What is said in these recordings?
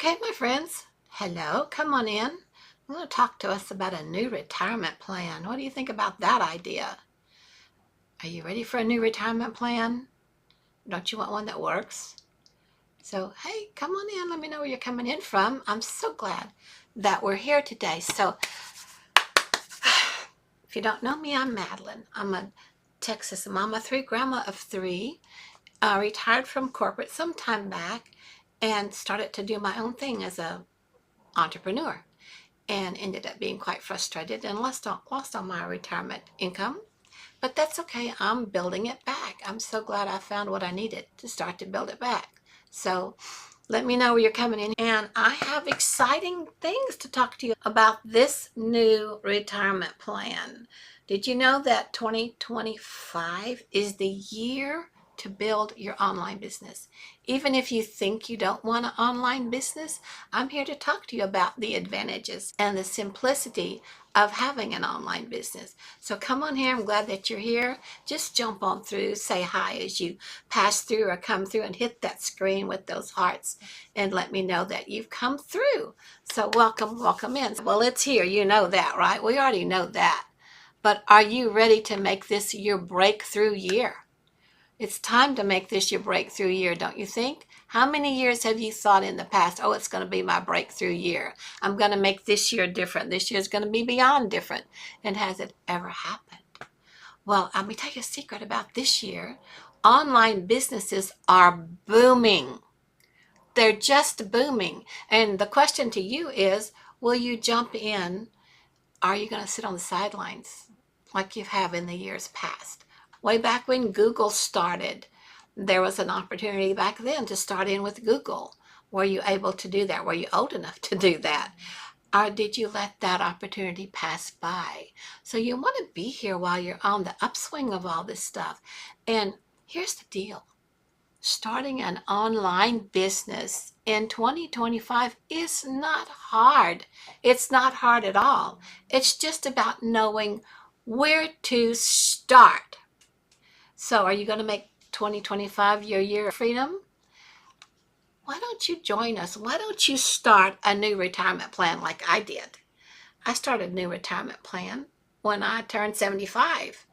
Okay, my friends, hello, come on in. I'm going to talk to us about a new retirement plan. What do you think about that idea? Are you ready for a new retirement plan? Don't you want one that works? So, hey, come on in. Let me know where you're coming in from. I'm so glad that we're here today. So, if you don't know me, I'm Madalyn. I'm a Texas mama, grandma of three, retired from corporate some time back and started to do my own thing as a entrepreneur. And ended up being quite frustrated and lost all my retirement income. But that's okay. I'm building it back. I'm so glad I found what I needed to start to build it back. So let me know where you're coming in. And I have exciting things to talk to you about this new retirement plan. Did you know that 2025 is the year to build your online business? Even if you think you don't want an online business, I'm here to talk to you about the advantages and the simplicity of having an online business. So come on here. I'm glad that you're here. Just jump on through, say hi as you pass through or come through, and hit that screen with those hearts and let me know that you've come through. So welcome in. Well, it's here. You know that, right? We already know that. But are you ready to make this your breakthrough year? It's time to make this your breakthrough year, don't you think? How many years have you thought in the past, oh, it's going to be my breakthrough year. I'm going to make this year different. This year is going to be beyond different. And has it ever happened? Well, let me tell you a secret about this year. Online businesses are booming. They're just booming. And the question to you is, will you jump in? Are you going to sit on the sidelines like you have in the years past? Way back when Google started, there was an opportunity back then to start in with Google. Were you able to do that? Were you old enough to do that? Or did you let that opportunity pass by? So you want to be here while you're on the upswing of all this stuff. And here's the deal. Starting an online business in 2025 is not hard. It's not hard at all. It's just about knowing where to start. So are you going to make 2025 your year of freedom? Why don't you join us? Why don't you start a new retirement plan like I did? I started a new retirement plan when I turned 75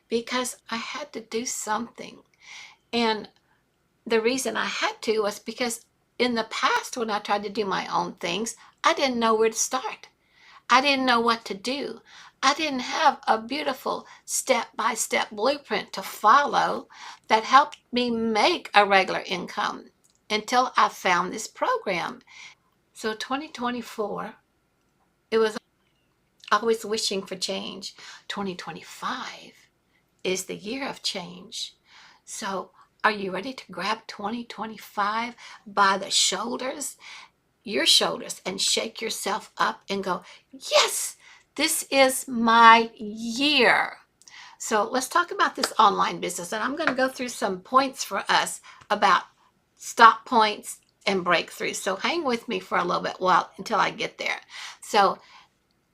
because I had to do something. And the reason I had to was because in the past, when I tried to do my own things, I didn't know where to start. I didn't know what to do. I didn't have a beautiful step-by-step blueprint to follow that helped me make a regular income until I found this program. So 2024, it was always wishing for change. 2025 is the year of change. So are you ready to grab 2025 by the shoulders, your shoulders, and shake yourself up and go, yes, this is my year. So let's talk about this online business. And I'm going to go through some points for us about stop points and breakthroughs. So hang with me for a little bit until I get there. So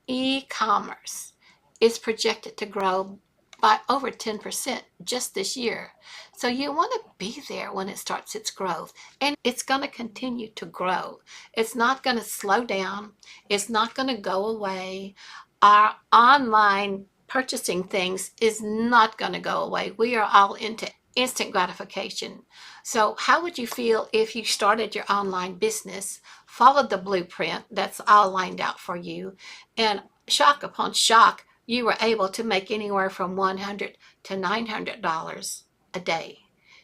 e-commerce is projected to grow by over 10% just this year. So you want to be there when it starts its growth. And it's going to continue to grow. It's not going to slow down. It's not going to go away. Our online purchasing things is not going to go away. We are all into instant gratification. So how would you feel if you started your online business, followed the blueprint that's all lined out for you, and shock upon shock, you were able to make anywhere from $100 to $900 a day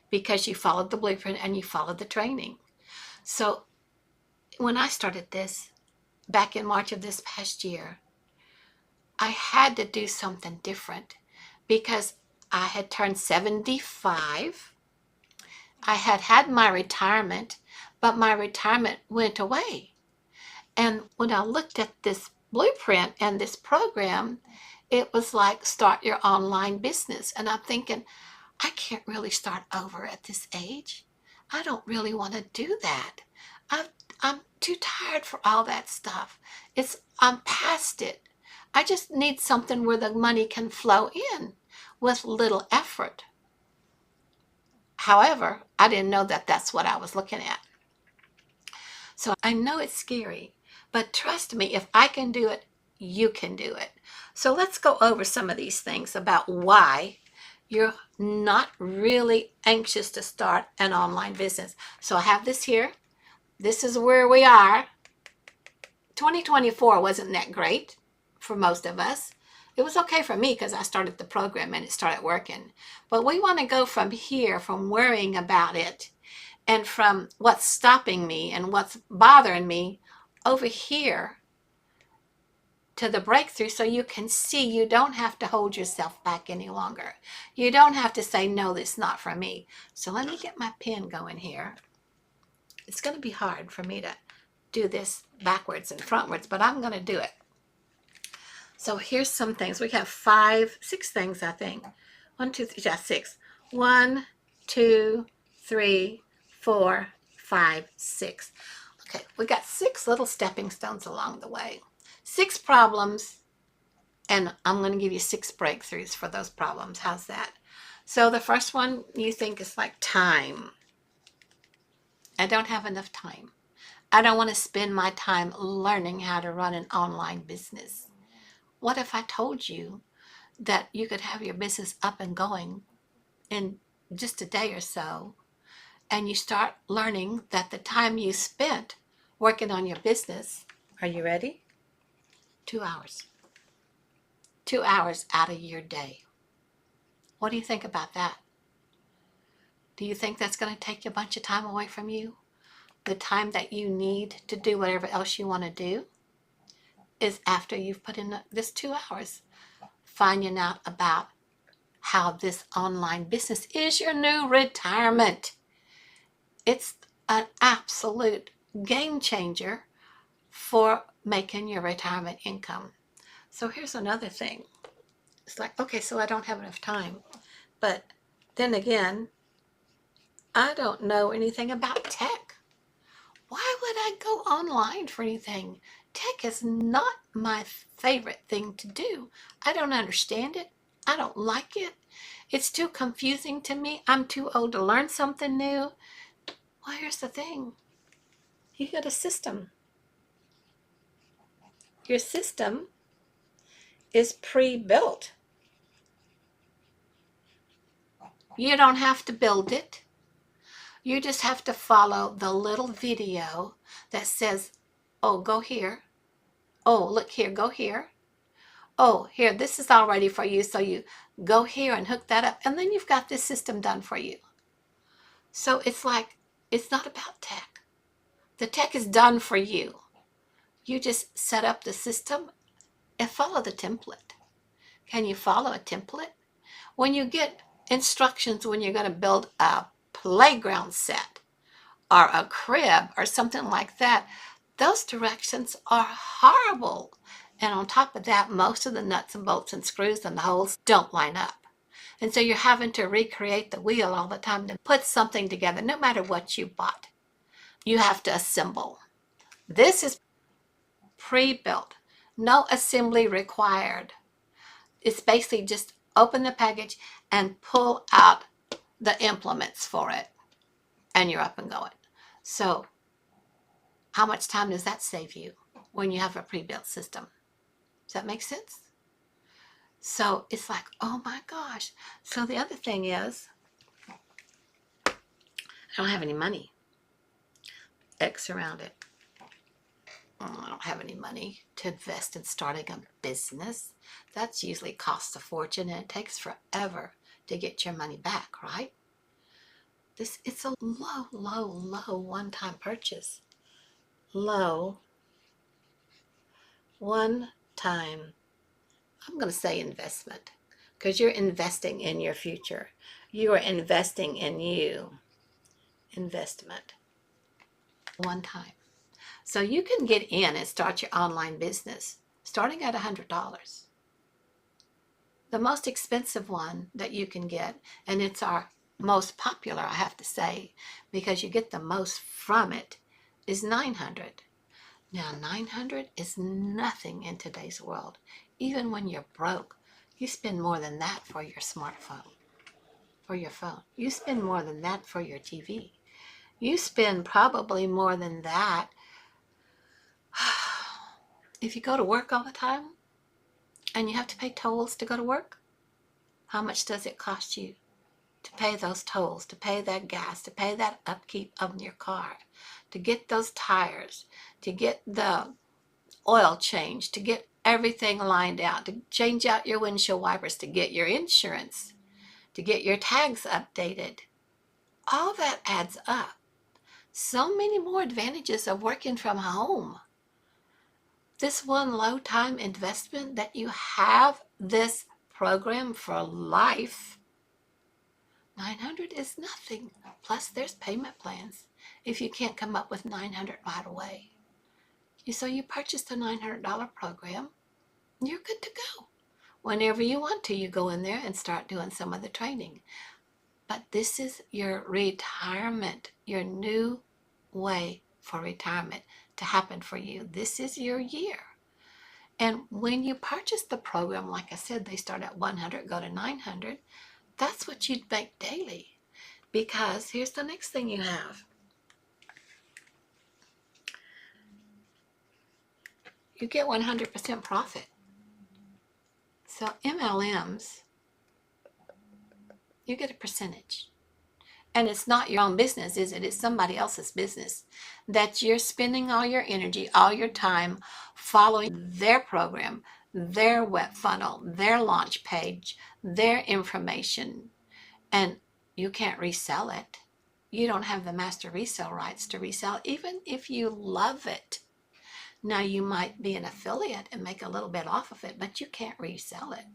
because you followed the blueprint and you followed the training. So when I started this back in March of this past year, I had to do something different because I had turned 75. I had had my retirement, but my retirement went away. And when I looked at this blueprint and this program, it was like start your online business. And I'm thinking, I can't really start over at this age. I don't really want to do that. I'm too tired for all that stuff. I'm past it. I just need something where the money can flow in with little effort. However, I didn't know that that's what I was looking at. So I know it's scary, but trust me, if I can do it, you can do it. So let's go over some of these things about why you're not really anxious to start an online business. So I have this here. This is where we are. 2024 wasn't that great for most of us. It was okay for me because I started the program and it started working. But we want to go from here, from worrying about it and from what's stopping me and what's bothering me over here to the breakthrough, so you can see you don't have to hold yourself back any longer. You don't have to say, no, this is not for me. So let me get my pen going here. It's going to be hard for me to do this backwards and frontwards, but I'm going to do it. So here's some things. We have 6 things, I think. 1, 2, 3, yeah, 6. 1, 2, 3, 4, 5, 6. Okay, we got 6 little stepping stones along the way. 6 problems, and I'm going to give you 6 breakthroughs for those problems. How's that? So the first one you think is like time. I don't have enough time. I don't want to spend my time learning how to run an online business. What if I told you that you could have your business up and going in just a day or so, and you start learning that the time you spent working on your business, are you ready? 2 hours. 2 hours out of your day. What do you think about that? Do you think that's going to take a bunch of time away from you? The time that you need to do whatever else you want to do is after you've put in this 2 hours finding out about how this online business is your new retirement. It's an absolute game changer for making your retirement income. So here's another thing. It's like, okay, so I don't have enough time. But then again, I don't know anything about tech. Why would I go online for anything? Tech is not my favorite thing to do. I don't understand it. I don't like it. It's too confusing to me. I'm too old to learn something new. Well, here's the thing. You got a system. Your system is pre-built. You don't have to build it. You just have to follow the little video that says, oh, go here. Oh, look here, go here. Oh, here, this is all ready for you. So you go here and hook that up. And then you've got this system done for you. So it's like, it's not about tech. The tech is done for you. You just set up the system and follow the template. Can you follow a template? When you get instructions when you're going to build a playground set or a crib or something like that, those directions are horrible. And on top of that, most of the nuts and bolts and screws and the holes don't line up. And so you're having to recreate the wheel all the time to put something together, no matter what you bought. You have to assemble. This is pre-built. No assembly required. It's basically just open the package and pull out the implements for it, and you're up and going. So how much time does that save you when you have a pre-built system? Does that make sense? So it's like, oh my gosh. So the other thing is, I don't have any money. X around it. I don't have any money to invest in starting a business. That's usually costs a fortune, and it takes forever to get your money back, right? It's a low one-time purchase. Low one-time, I'm going to say investment, because you're investing in your future. You are investing in you. Investment. One time. So you can get in and start your online business starting at $100. The most expensive one that you can get, and it's our most popular, I have to say, because you get the most from it, is $900. Now, $900 is nothing in today's world. Even when you're broke, you spend more than that for your smartphone, for your phone. You spend more than that for your TV. You spend probably more than that If you go to work all the time and you have to pay tolls to go to work, how much does it cost you to pay those tolls, to pay that gas, to pay that upkeep of your car, to get those tires, to get the oil changed, to get everything lined out, to change out your windshield wipers, to get your insurance, to get your tags updated? All that adds up. So many more advantages of working from home. This one low time investment that you have this program for life, $900 is nothing. Plus there's payment plans if you can't come up with $900 right away. So you purchased a $900 program, you're good to go. Whenever you want to, you go in there and start doing some of the training. But this is your retirement, your new way for retirement to happen for you. This is your year. And when you purchase the program, like I said, they start at $100, go to $900. That's what you'd make daily. Because here's the next thing you have. You get 100% profit. So MLMs, you get a percentage. And it's not your own business, is it? It's somebody else's business that you're spending all your energy, all your time following their program, their web funnel, their launch page, their information, and you can't resell it. You don't have the master resale rights to resell, even if you love it. Now, you might be an affiliate and make a little bit off of it, but you can't resell it.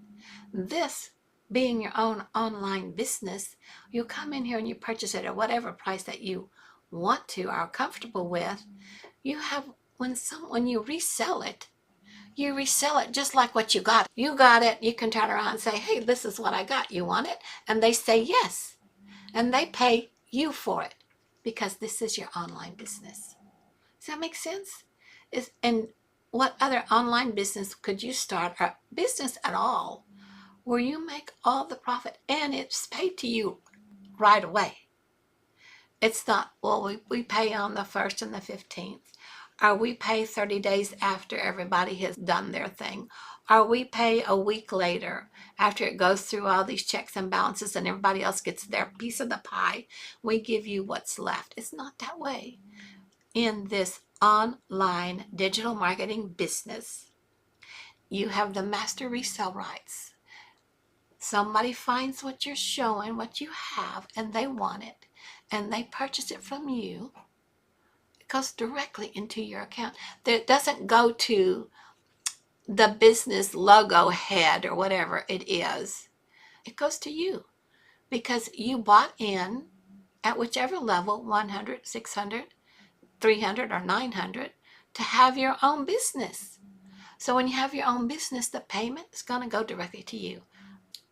This being your own online business, you come in here and you purchase it at whatever price that you want to or are comfortable with. You have, when you resell it, you resell it just like what you got. You got it, you can turn around and say, hey, this is what I got. You want it? And they say yes. And they pay you for it because this is your online business. Does that make sense? And what other online business could you start, or business at all, where you make all the profit and it's paid to you right away? It's not, well, we pay on the 1st and the 15th, or we pay 30 days after everybody has done their thing, or we pay a week later after it goes through all these checks and balances and everybody else gets their piece of the pie. We give you what's left. It's not that way. In this online digital marketing business, you have the master resale rights. Somebody finds what you're showing, what you have, and they want it, and they purchase it from you. It goes directly into your account. It doesn't go to the business logo head or whatever it is. It goes to you because you bought in at whichever level, 100, 600, 300, or 900, to have your own business. So when you have your own business, the payment is going to go directly to you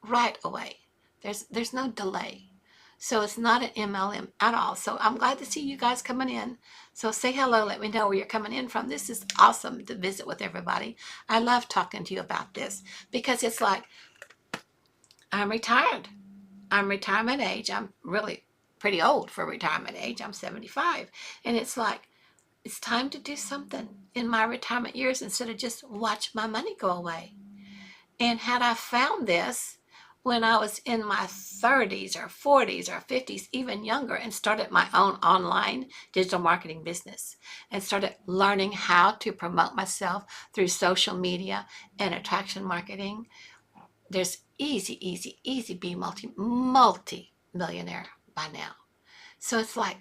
right away. There's no delay. So it's not an MLM at all. So I'm glad to see you guys coming in. So say hello, let me know where you're coming in from. This is awesome to visit with everybody. I love talking to you about this because it's like, I'm retired. I'm retirement age. I'm really pretty old for retirement age. I'm 75. And it's like, it's time to do something in my retirement years instead of just watch my money go away. And had I found this when I was in my 30s or 40s or 50s, even younger, and started my own online digital marketing business and started learning how to promote myself through social media and attraction marketing, there's easy be multi-millionaire by now. So it's like,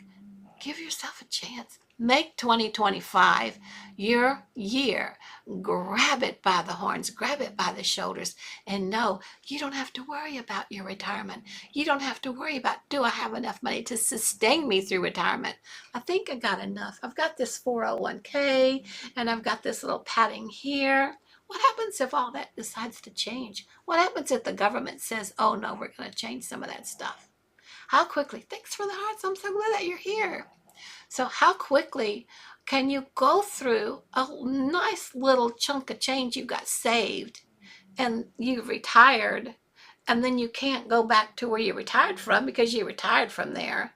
give yourself a chance. Make 2025 your year. Grab it by the horns, grab it by the shoulders, and know you don't have to worry about your retirement. You don't have to worry about, do I have enough money to sustain me through retirement? I think I got enough. I've got this 401k, and I've got this little padding here. What happens if all that decides to change? What happens if the government says, oh no, we're going to change some of that stuff? How quickly? Thanks for the hearts. I'm so glad that you're here. So how quickly can you go through a nice little chunk of change you got saved and you retired, and then you can't go back to where you retired from because you retired from there,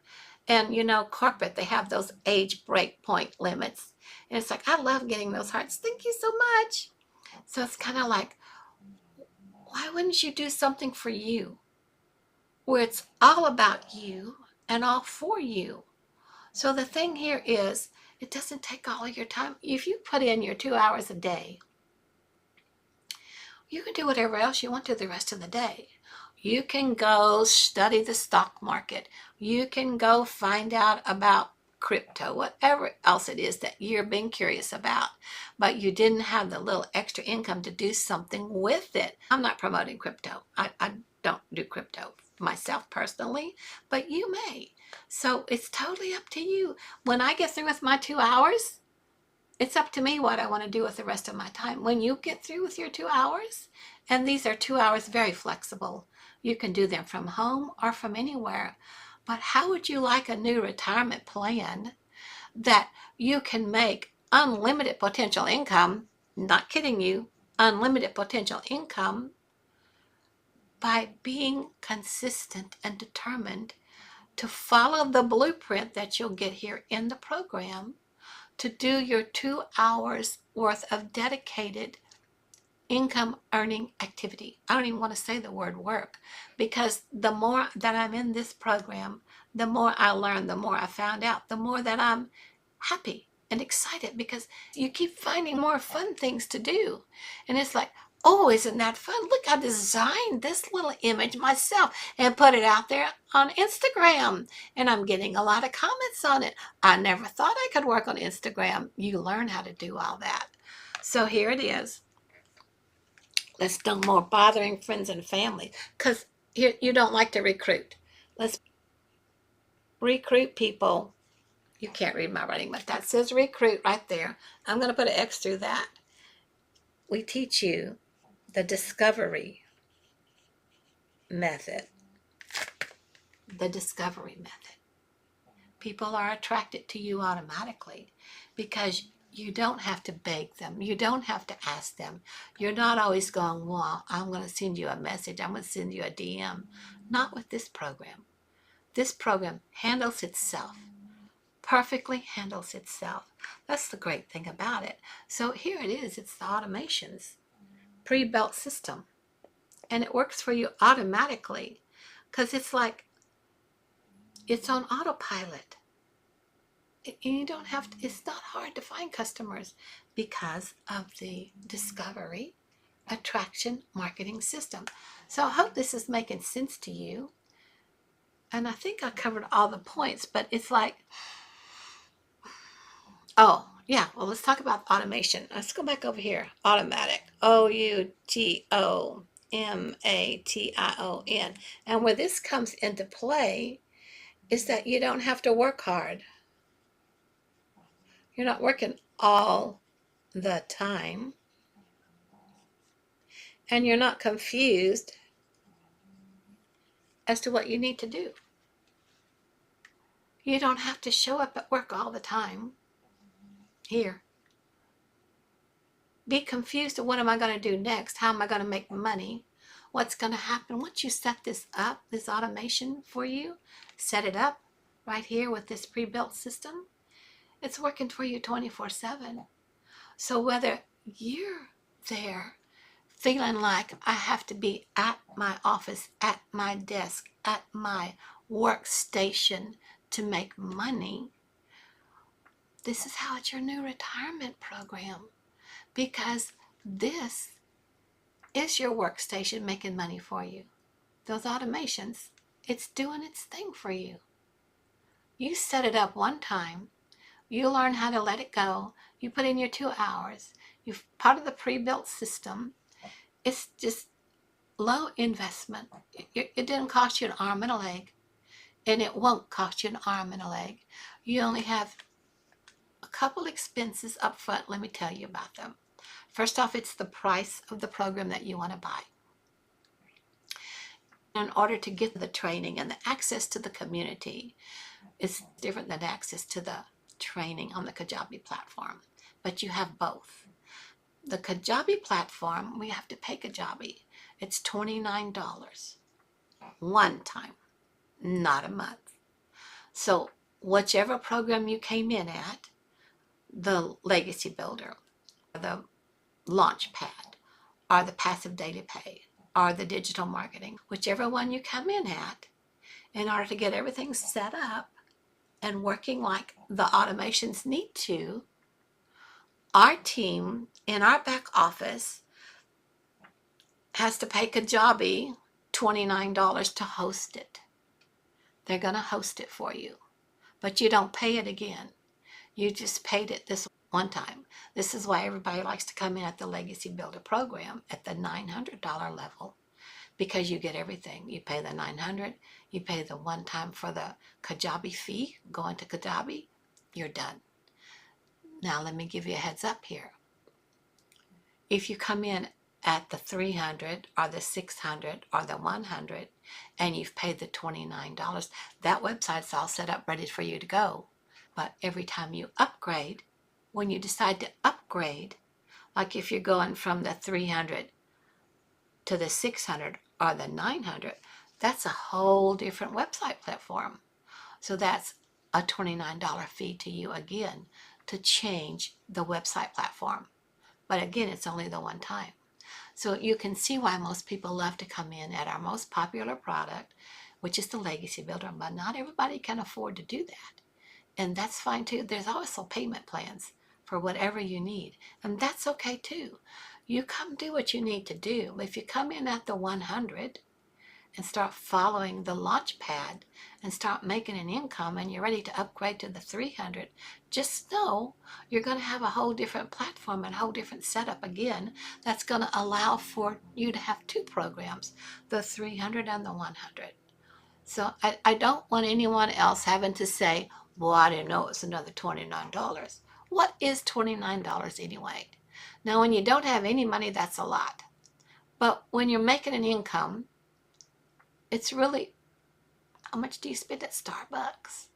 And you know, corporate, they have those age break point limits. And it's like, I love getting those hearts. Thank you so much. So it's kind of like, why wouldn't you do something for you where it's all about you and all for you? So the thing here is, it doesn't take all of your time. If you put in your 2 hours a day, you can do whatever else you want to the rest of the day. You can go study the stock market. You can go find out about crypto, whatever else it is that you're being curious about, but you didn't have the little extra income to do something with it. I'm not promoting crypto. I don't do crypto myself personally, but you may. So it's totally up to you. When I get through with my 2 hours, it's up to me what I want to do with the rest of my time. When you get through with your 2 hours, and these are 2 hours very flexible, you can do them from home or from anywhere. But how would you like a new retirement plan that you can make unlimited potential income? Not kidding you, unlimited potential income by being consistent and determined to follow the blueprint that you'll get here in the program, to do your 2 hours worth of dedicated income earning activity. I don't even want to say the word work, because the more that I'm in this program, the more I learn, the more I found out, the more that I'm happy and excited, because you keep finding more fun things to do. And it's like, oh, isn't that fun? Look, I designed this little image myself and put it out there on Instagram, and I'm getting a lot of comments on it. I never thought I could work on Instagram. You learn how to do all that. So here it is. Let's no more bothering friends and family, because you don't like to recruit. Let's recruit people. You can't read my writing, but that says recruit right there. I'm going to put an X through that. We teach you the discovery method. The discovery method. People are attracted to you automatically because you don't have to beg them. You don't have to ask them. You're not always going, well, I'm going to send you a message. I'm going to send you a DM. Not with this program. This program handles itself. Perfectly handles itself. That's the great thing about it. So here it is. It's the automations. Pre-built system. And it works for you automatically, because it's like, it's on autopilot. And you don't have to, it's not hard to find customers because of the discovery attraction marketing system. So I hope this is making sense to you. And I think I covered all the points, but it's like, oh, yeah, well, let's talk about automation. Let's go back over here. Automatic. Automation. And where this comes into play is that you don't have to work hard. You're not working all the time. And you're not confused as to what you need to do. You don't have to show up at work all the time. Here. Be confused of what am I going to do next? How am I going to make money? What's going to happen once you set this up, this automation for you? Set it up right here with this pre-built system. It's working for you 24/7. So whether you're there feeling like I have to be at my office, at my desk, at my workstation to make money, this is how it's your new retirement program, because this is your workstation making money for you. Those automations, it's doing its thing for you. You set it up one time, you learn how to let it go, you put in your 2 hours, you're part of the pre-built system. It's just low investment. It didn't cost you an arm and a leg, and it won't cost you an arm and a leg. You only have a couple expenses up front. Let me tell you about them. First off, it's the price of the program that you want to buy. In order to get the training and the access to the community, it's different than access to the training on the Kajabi platform, but you have both. The Kajabi platform, we have to pay Kajabi. It's $29 one time, not a month. So whichever program you came in at, the Legacy Builder, the Launch Pad, or the Passive Daily Pay, or the Digital Marketing, whichever one you come in at, in order to get everything set up and working like the automations need to, our team in our back office has to pay Kajabi $29 to host it. They're going to host it for you, but you don't pay it again. You just paid it this one time. This is why everybody likes to come in at the Legacy Builder program at the $900 level, because you get everything. You pay the $900, you pay the one time for the Kajabi fee, going to Kajabi, you're done. Now let me give you a heads up here. If you come in at the 300 or the 600 or the 100 and you've paid the $29, that website's all set up ready for you to go. But every time you upgrade, when you decide to upgrade, like if you're going from the 300 to the 600 or the 900, that's a whole different website platform. So that's a $29 fee to you again to change the website platform. But again, it's only the one time. So you can see why most people love to come in at our most popular product, which is the Legacy Builder, but not everybody can afford to do that. And that's fine too. There's also payment plans for whatever you need, and that's okay too. You come do what you need to do. If you come in at the 100 and start following the launch pad and start making an income and you're ready to upgrade to the 300, just know you're going to have a whole different platform and a whole different setup again that's going to allow for you to have two programs, the 300 and the 100. So I don't want anyone else having to say, well, I didn't know it was another $29. What is $29 anyway? Now, when you don't have any money, that's a lot. But when you're making an income, it's really, how much do you spend at Starbucks?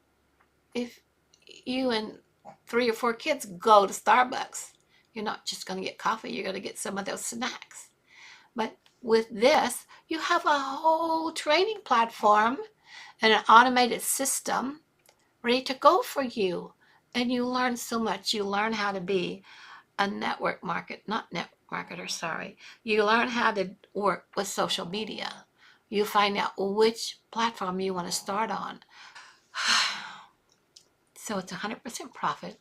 If you and 3 or 4 kids go to Starbucks, you're not just going to get coffee, you're going to get some of those snacks. But with this, you have a whole training platform and an automated system ready to go for you. And you learn so much. You learn how to be a marketer. You learn how to work with social media. You find out which platform you want to start on. So it's 100% profit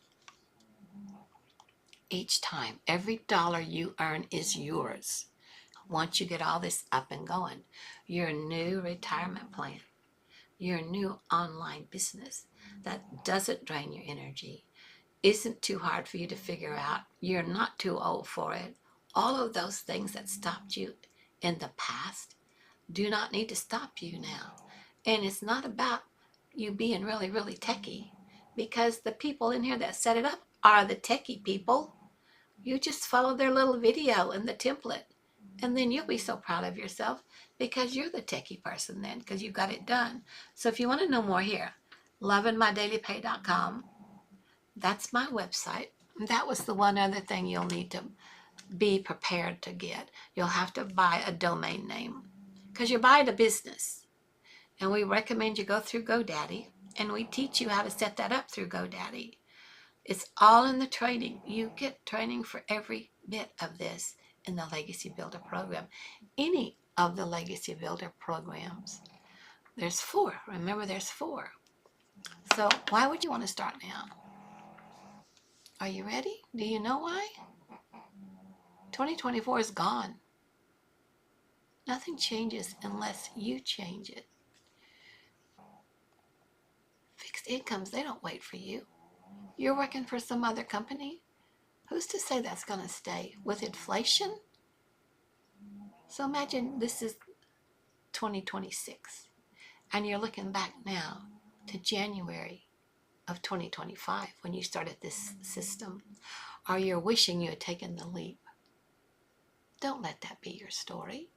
each time. Every dollar you earn is yours. Once you get all this up and going, your new retirement plan, your new online business that doesn't drain your energy, isn't too hard for you to figure out, you're not too old for it. All of those things that stopped you in the past do not need to stop you now. And it's not about you being really, really techie, because the people in here that set it up are the techie people. You just follow their little video and the template, and then you'll be so proud of yourself because you're the techie person then, because you got it done. So if you want to know more here, lovingmydailypay.com. That's my website. That was the one other thing you'll need to be prepared to get. You'll have to buy a domain name because you're buying a business. And we recommend you go through GoDaddy, and we teach you how to set that up through GoDaddy. It's all in the training. You get training for every bit of this in the Legacy Builder program. Any of the Legacy Builder programs. There's 4. Remember, there's 4. So why would you want to start now? Are you ready? Do you know why? 2024 is gone. Nothing changes unless you change it. Fixed incomes, they don't wait for you. You're working for some other company. Who's to say that's going to stay? With inflation? So imagine this is 2026, and you're looking back now to January of 2025 when you started this system, or you're wishing you had taken the leap. Don't let that be your story.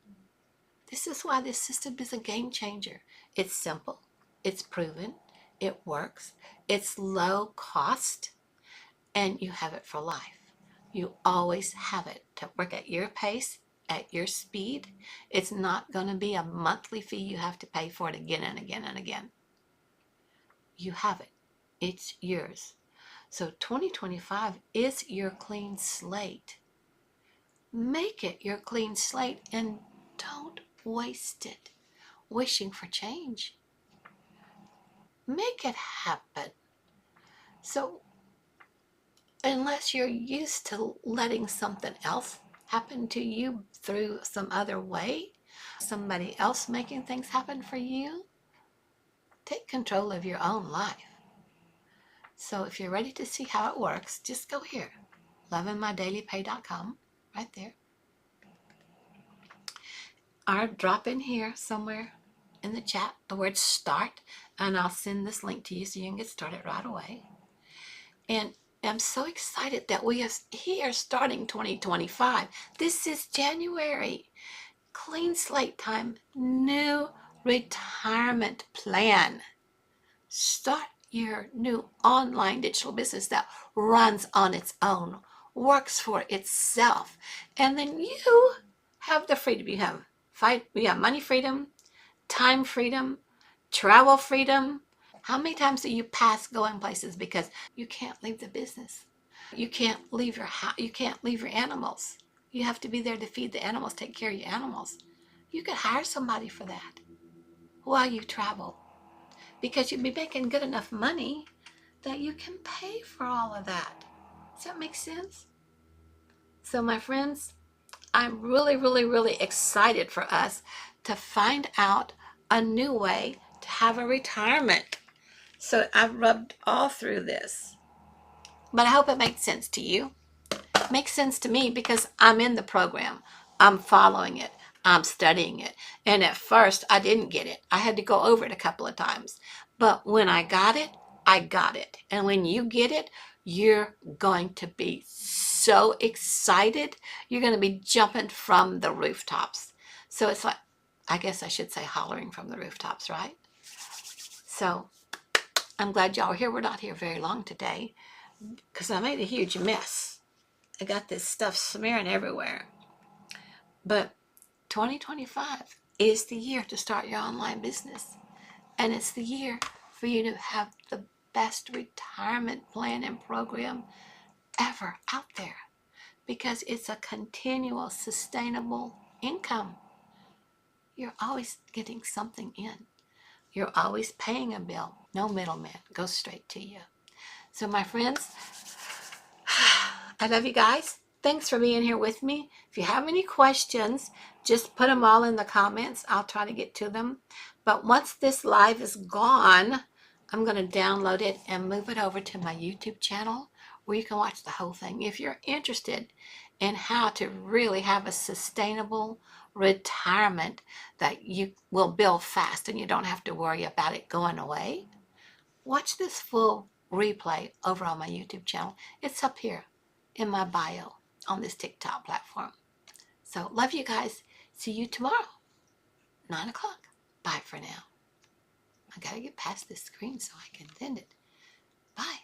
This is why this system is a game changer. It's simple, it's proven, it works, it's low cost, and you have it for life. You always have it to work at your pace, at your speed. It's not going to be a monthly fee you have to pay for it again and again and again. You have it. It's yours. So 2025 is your clean slate. Make it your clean slate and don't waste it wishing for change. Make it happen. So unless you're used to letting something else happen to you through some other way, somebody else making things happen for you, take control of your own life. So if you're ready to see how it works, just go here, lovingmydailypay.com, right there. Or drop in here somewhere in the chat the word start, and I'll send this link to you so you can get started right away. And I'm so excited that we are here starting 2025. This is January. Clean slate time, new retirement plan. Start your new online digital business that runs on its own, works for itself. And then you have the freedom. You have money freedom, time freedom, travel freedom. How many times do you pass going places because you can't leave the business? You can't leave your house. You can't leave your animals. You have to be there to feed the animals, take care of your animals. You could hire somebody for that while you travel, because you'd be making good enough money that you can pay for all of that. Does that make sense? So my friends, I'm really, really, really excited for us to find out a new way to have a retirement. So I've rubbed all through this, but I hope it makes sense to you. It makes sense to me because I'm in the program. I'm following it. I'm studying it. And at first I didn't get it. I had to go over it a couple of times. But when I got it, I got it. And when you get it, you're going to be so excited. You're going to be jumping from the rooftops. So it's like, I guess I should say hollering from the rooftops, right? So I'm glad y'all are here. We're not here very long today because I made a huge mess. I got this stuff smearing everywhere. But 2025 is the year to start your online business. And it's the year for you to have the best retirement plan and program ever out there, because it's a continual, sustainable income. You're always getting something in. You're always paying a bill. No middleman. Goes straight to you. So my friends, I love you guys. Thanks for being here with me. If you have any questions, just put them all in the comments. I'll try to get to them. But once this live is gone, I'm going to download it and move it over to my YouTube channel where you can watch the whole thing. If you're interested in how to really have a sustainable retirement that you will build fast and you don't have to worry about it going away, watch this full replay over on my YouTube channel. It's up here in my bio on this TikTok platform. So love you guys. See you tomorrow, 9 o'clock. Bye for now. I gotta get past this screen so I can send it. Bye.